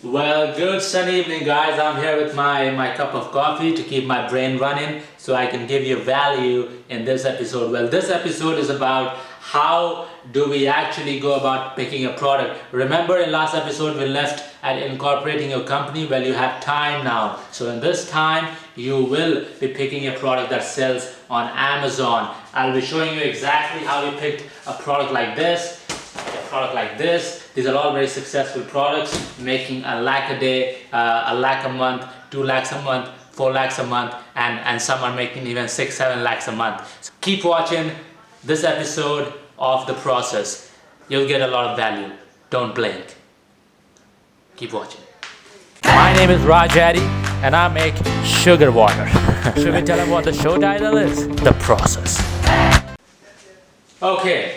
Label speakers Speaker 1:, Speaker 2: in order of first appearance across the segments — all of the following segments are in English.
Speaker 1: Well, good sunny evening, guys. I'm here with my cup of coffee to keep my brain running so I can give you value in this episode. Well, this episode is about how do we actually go about picking a product. Remember in last episode we left at incorporating your company. Well, you have time now. So in this time, you will be picking a product that sells on Amazon. I'll be showing you exactly how we picked a product like this. Product like this. These are all very successful products, making a lakh a day, a lakh a month, 2 lakhs a month, 4 lakhs a month, and some are making even 6-7 lakhs a month. So keep watching this episode of the process. You'll get a lot of value. Don't blink. Keep watching. My name is Addy, and I make sugar water. Should we tell them what the show title is? The process. Okay,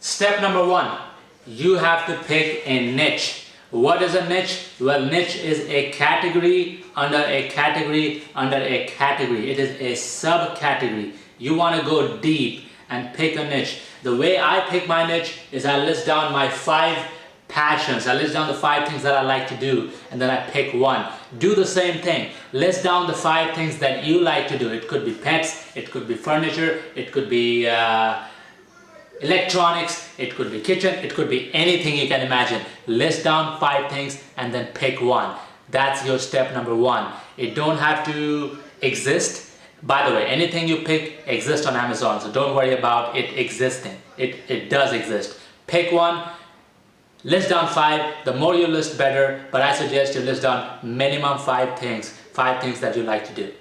Speaker 1: step number 1. You have to pick a niche. What is a niche? Well, niche is a category under a category under a category. It is a subcategory. You want to go deep and pick a niche. The way I pick my niche is I list down my 5 passions. I list down the 5 things that I like to do, and then I pick one. Do the same thing. List down the 5 things that you like to do. It could be pets, it could be furniture, it could be electronics, it could be kitchen, it could be anything you can imagine. List down 5 things and then pick one. That's your step number 1. It don't have to exist. By the way, anything you pick exists on Amazon, so don't worry about it existing. It does exist. Pick one, list down 5. The more you list, better, but I suggest you list down minimum 5 things that you like to do.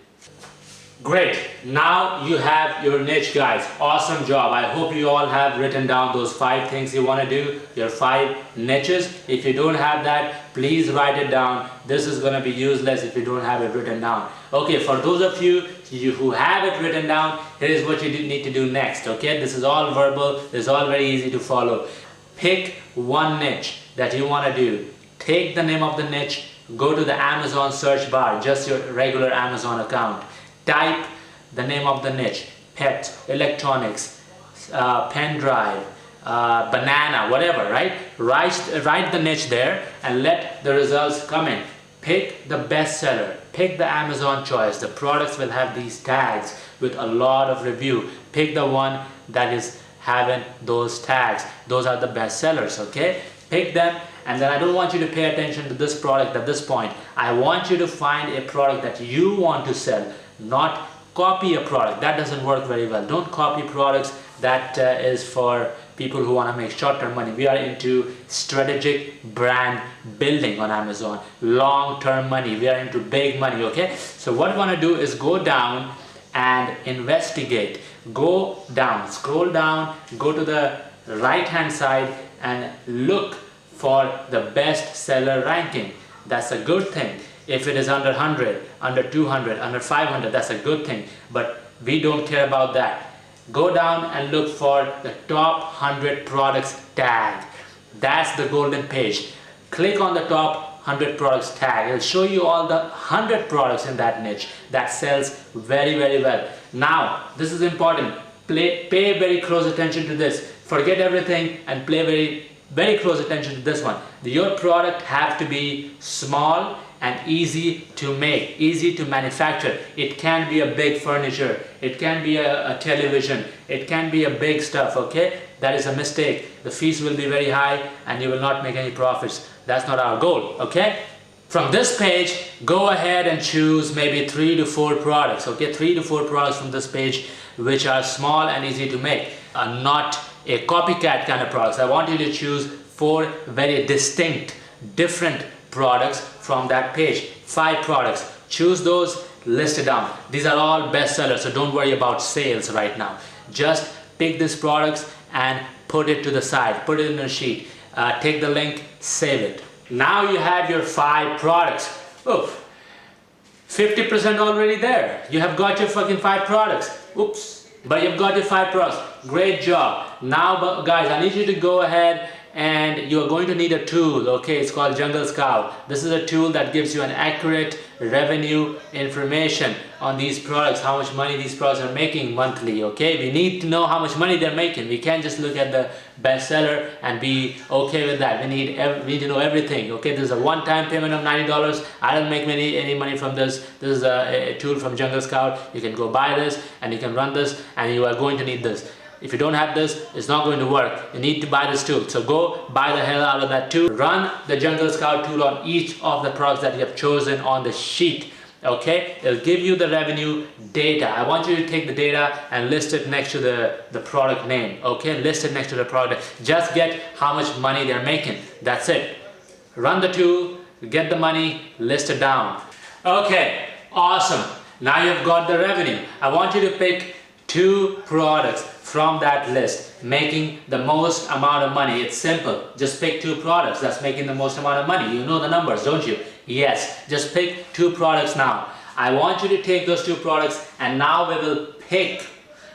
Speaker 1: Great, now you have your niche, guys. Awesome job. I hope you all have written down those 5 things you want to do, your 5 niches. If you don't have that, please write it down. This is going to be useless if you don't have it written down. Okay, for those of you who have it written down, here is what you need to do next. Okay, this is all verbal, this is all very easy to follow. Pick one niche that you want to do. Take the name of the niche, go to the Amazon search bar, just your regular Amazon account. Type the name of the niche, pet, electronics, pen drive, banana, whatever, right? Write the niche there and let the results come in. Pick the bestseller, pick the Amazon choice. The products will have these tags with a lot of review. Pick the one that is having those tags. Those are the best sellers, okay? Pick them, and then I don't want you to pay attention to this product at this point. I want you to find a product that you want to sell, not copy a product. That doesn't work very well. Don't copy products. That is for people who want to make short-term money. We are into strategic brand building on Amazon, long-term money. We are into big money, okay? So what we want to do is go down and investigate. Go down, scroll down, go to the right-hand side and look for the best seller ranking. That's a good thing. If it is under 100, under 200, under 500, that's a good thing. But we don't care about that. Go down and look for the top 100 products tag. That's the golden page. Click on the top 100 products tag. It'll show you all the 100 products in that niche that sells very, very well. Now, this is important. Pay very close attention to this. Forget everything and pay very close attention to this one. Your product have to be small and easy to make, easy to manufacture. It can be a big furniture, it can be a television, it can be a big stuff, okay? That is a mistake. The fees will be very high and you will not make any profits. That's not our goal, okay? From this page, go ahead and choose maybe 3 to 4 products, okay? 3 to 4 products from this page which are small and easy to make, not a copycat kind of products. I want you to choose 4 very distinct, different products from that page. 5 products. Choose those, list it down. These are all bestsellers, so don't worry about sales right now. Just pick these products and put it to the side. Put it in a sheet. Take the link, save it. Now you have your 5 products. Oof. 50% already there. You have got your fucking 5 products. Oops. But you've got your 5 products. Great job. Now, guys, I need you to go ahead and you are going to need a tool. Okay, it's called Jungle Scout. This is a tool that gives you an accurate revenue information on these products, how much money these products are making monthly. Okay, we need to know how much money they're making. We can't just look at the bestseller and be okay with that. We need to know everything. Okay, this is a one-time payment of $90. I don't make any money from this. This is a tool from Jungle Scout. You can go buy this and you can run this, and you are going to need this. If you don't have this, it's not going to work. You need to buy this tool. So go buy the hell out of that tool. Run the Jungle Scout tool on each of the products that you have chosen on the sheet. Okay, it'll give you the revenue data. I want you to take the data and list it next to the product name. Okay, list it next to the product. Just get how much money they're making. That's it. Run the tool, get the money, list it down. Okay, awesome. Now you've got the revenue. I want you to pick 2 products from that list making the most amount of money. It's simple. Just pick 2 products that's making the most amount of money. You know the numbers, don't you? Yes. Just pick 2 products now. I want you to take those 2 products, and now we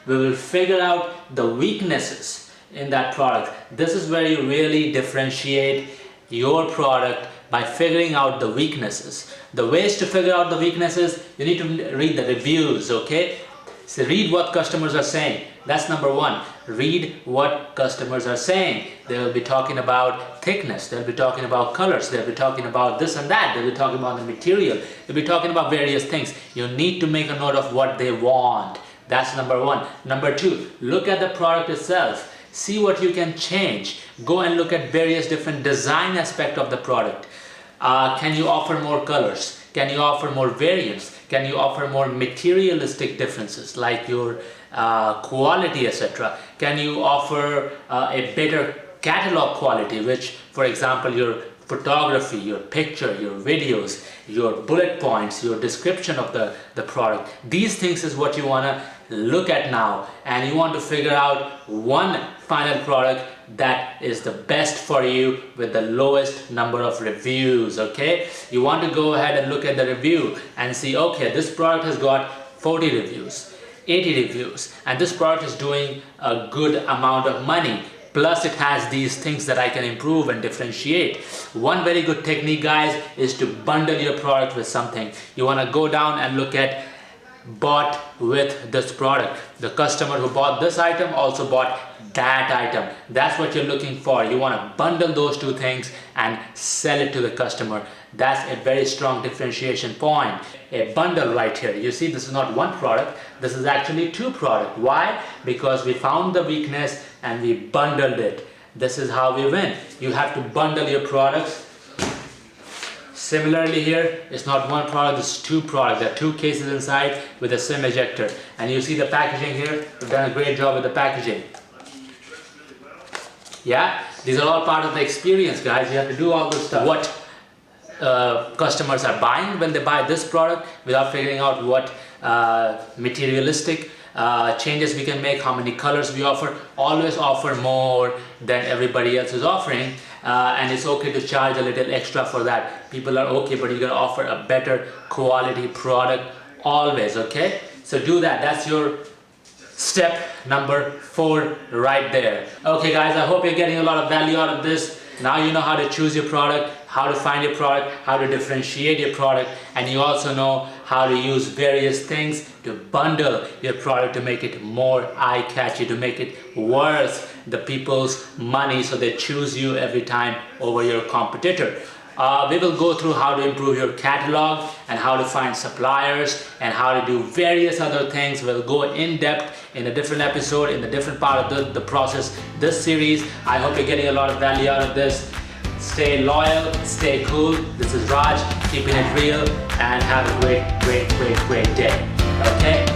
Speaker 1: will figure out the weaknesses in that product. This is where you really differentiate your product, by figuring out the weaknesses. The ways to figure out the weaknesses, you need to read the reviews, okay? So read what customers are saying. That's number 1. Read what customers are saying. They will be talking about thickness. They'll be talking about colors. They'll be talking about this and that. They'll be talking about the material. They'll be talking about various things. You need to make a note of what they want. That's number 1. Number 2, look at the product itself. See what you can change. Go and look at various different design aspects of the product. Can you offer more colors? Can you offer more variants? Can you offer more materialistic differences like your quality, etc.? Can you offer a better catalog quality, which, for example, your photography, your picture, your videos, your bullet points, your description of the product. These things is what you want to look at now, and you want to figure out one final product that is the best for you with the lowest number of reviews. Okay, you want to go ahead and look at the review and see, okay, this product has got 40 reviews, 80 reviews, and this product is doing a good amount of money. Plus it has these things that I can improve and differentiate. One very good technique, guys, is to bundle your product with something. You want to go down and look at bought with this product. The customer who bought this item also bought that item. That's what you're looking for. You want to bundle those 2 things and sell it to the customer. That's a very strong differentiation point. A bundle right here. You see, this is not 1 product. This is actually 2 products. Why? Because we found the weakness and we bundled it. This is how we win. You have to bundle your products. Similarly here, it's not 1 product, it's 2 products. There are 2 cases inside with a SIM ejector. And you see the packaging here. We've done a great job with the packaging. Yeah, these are all part of the experience, guys. You have to do all this stuff. What customers are buying when they buy this product, without figuring out what materialistic changes we can make, how many colors we offer. Always offer more than everybody else is offering, and it's okay to charge a little extra for that. People are okay, but you gotta offer a better quality product always. Okay, so do that. That's your step number 4 right there. Okay guys, I hope you're getting a lot of value out of this. Now you know how to choose your product, how to find your product, how to differentiate your product, and you also know how to use various things to bundle your product to make it more eye-catchy, to make it worth the people's money so they choose you every time over your competitor. We will go through how to improve your catalog and how to find suppliers and how to do various other things. We'll go in depth in a different episode, in a different part of the process, this series. I hope you're getting a lot of value out of this. Stay loyal, stay cool. This is Raj, keeping it real, and have a great day. Okay?